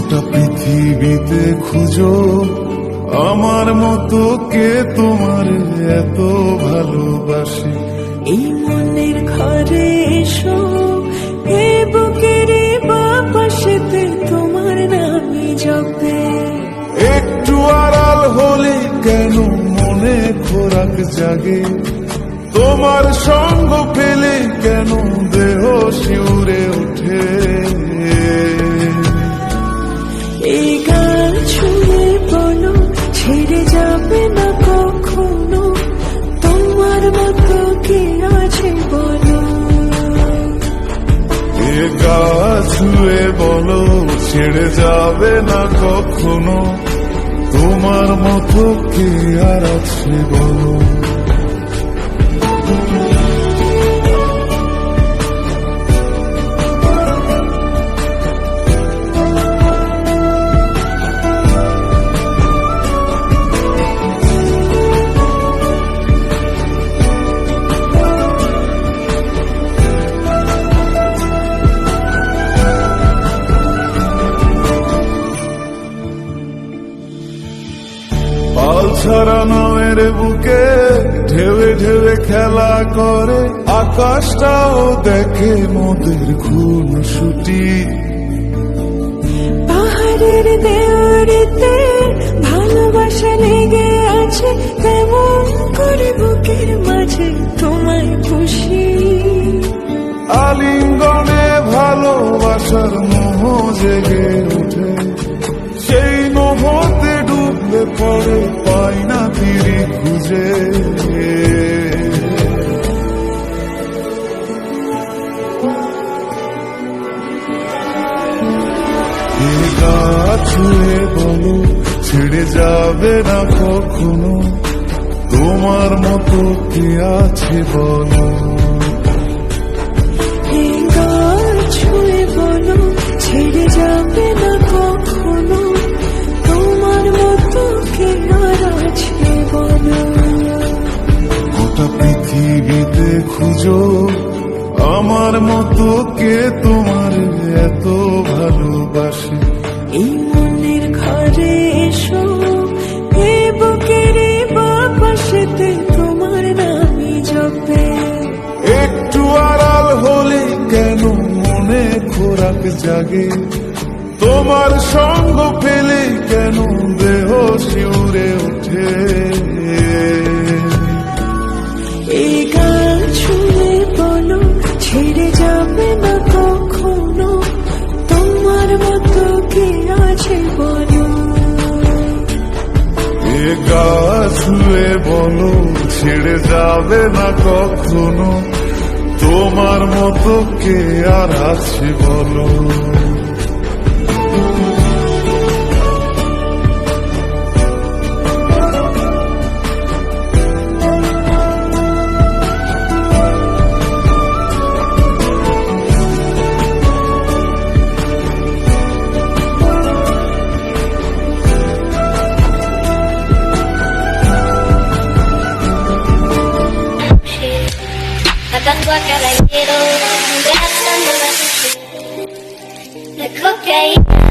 গোটা পৃথিবীতে খুঁজো আমার মতো কে তোমার এত ভালোবাসে। এই মনের ঘরে এসো, এ বুকের বাপাশেতে তোমার নামই জপে। একটু আড়াল হলে কেন মনে খোরাক জাগে, তোমার সঙ্গ পেলে কেন দেহ শিউরে ওঠে। এই গান শুনে বলো ছেড়ে যাবে না কখনো, তোমার মতো কে আছে বলো। এ গা ছুঁয়ে বলো ছেড়ে যাবে না কখনো, তোমার মতো কে আর আছে বলো। পাল ছাড়া নামের বুকে ঢেউে ঢেউে খেলা করে, আকাশটাও দেখে মোদের খুন ছুটি। পাহাড়ের দেওয়ারিতে ভালোবাসা লেগে আছে, কেমন করে বুকের মাঝে তোমায় খুশি। আলিঙ্গনে ভালোবাসার মোহ জেগে ওঠে, সেই মোহতে ডুবলে পরে পাই না ফিরি খুঁজে। এ গা ছুঁয়ে বলো ছেড়ে যাবে না কখনো, তোমার মতো কে আছে বলো। এই গান ছুঁয়ে বলো ছেড়ে যাবে না কখনো, তোমার মতো কে আর আছে বলো। গোটা পৃথিবীতে খুঁজো আমার মতো কে তোমার এত ভালোবাসে। এই মনের ঘরে এসো, এ বুকের বাপাশেতে তোমার নামই জপে। একটু আড়াল হলে কেন মনে খোরাক জাগে, তোমার সঙ্গ পেলে কেন দেহ শিউরে ওঠে। এই গান শুনে বলো ছেড়ে যাবে না কখনো, তোমার মতো কে আছে বলো। এ গা ছুঁয়ে বলো ছেড়ে যাবে না কখনো, তোমার মতো কে আর আছে বলো। Matando a caballero, besando la cocaína.